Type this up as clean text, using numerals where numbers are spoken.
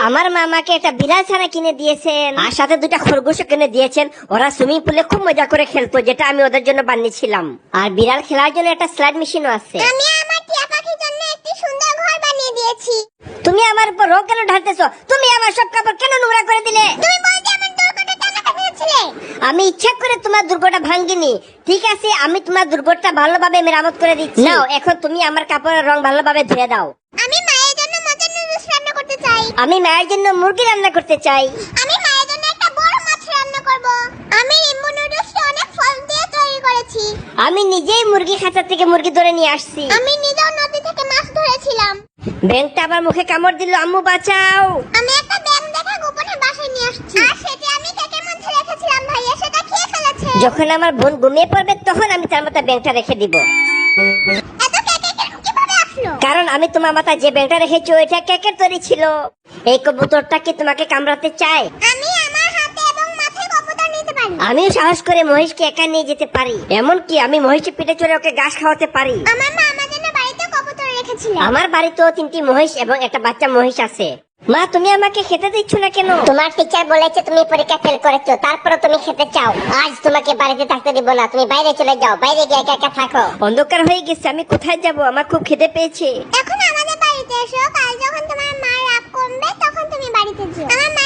আমার মা আমাকে একটা বিড়াল ছানা কিনে দিয়েছেন আর সাথে দুটা খরগোশ কিনে দিয়েছেন। ওরা সুইমিং পুলে খুব মজা করে খেলতো, যেটা আমি ওদের জন্য বানিয়েছিলাম। আর বিড়াল খেলার জন্য একটা স্লাইড মেশিনও আছে। আমি আমার টিয়া পাখির জন্য একটি সুন্দর ঘর বানিয়ে দিয়েছি। তুমি আমার উপর রোগ কেন ঢালতেছো? তুমি আমার সব কাপড় কেন নোংরা করে দিলে? তুমি বলতে আমার দুর্গটা টানা কাটিয়েছিলে। আমি ইচ্ছা করে তোমার দুর্গটা ভাঙ্গিনি। ঠিক আছে, আমি তোমার দুর্গটা ভালোভাবে মেরামত করে দিচ্ছি। নাও, এখন তুমি আমার কাপড়ের রং ভালোভাবে ধুয়ে দাও। আমি মায়ের জন্য মজার নুডলস রান্না করতে চাই। আমি মায়ের জন্য মুরগি রান্না করতে চাই। আমি মায়ের জন্য একটা বড় মাছ রান্না করব। আমি রিম্বু নুডলসটা অনেক ফল দিয়ে তৈরি করেছি। আমি নিজেই মুরগি খাঁচা থেকে মুরগি ধরে নিয়ে আসছি। আমি নিজেও নদী থেকে মাছ ধরেছিলাম। ব্যাঙটা আমার মুখে কামড় দিল, আম্মু বাঁচাও। আমি একটা ব্যাঙ দেখা গোপনে বাসায় নিয়ে আসছি। আর সেটা আমি কেকের মধ্যে রেখেছিলাম, ভাইয়া সেটা খেয়ে ফেলেছে। যখন আমার বোন ঘুমিয়ে পড়বে তখন আমি তার মাথায় ব্যাঙটা রেখে দিব। এত কেকে কিভাবে আসলো? কারণ আমি তোমার মাথায় যে ব্যাঙটা রেখেছি ওইটা কেকের তৈরি ছিল। এই কবুতরটা কি তোমাকে কামড়াতে চায়? আমি আমার হাতে এবং মাথায় কবুতর নিতে পারি। আমিও সাহস করে মহিষকে একা নিয়ে যেতে পারি। এমনকি আমি মহিষের পিঠে চড়ে ওকে ঘাস খাওয়াতে পারি। আমার মা আমার জন্য বাড়িতে কবুতর রেখেছিলেন। আমার বাড়িতেও 3টি মহিষ এবং একটা বাচ্চা মহিষ আছে। মা, তুমি আমাকে খেতে দিচ্ছ না কেন? তোমার টিচার বলেছে তুমি পরীক্ষা ফেল করেছো, তারপরে তুমি খেতে চাও। আজ তোমাকে বাড়িতে থাকতে দিব না, তুমি বাইরে চলে যাও, বাইরে গিয়ে একা একা থাকো। অন্ধকার হয়ে গেছে, আমি কোথায় যাব? আমার খুব খিদে পেয়েছে। এখন আমাদের বাড়িতে এসো, কাল যখন তোমার মা রাগ করবে তখন তুমি বাড়িতে যেও। আমার মা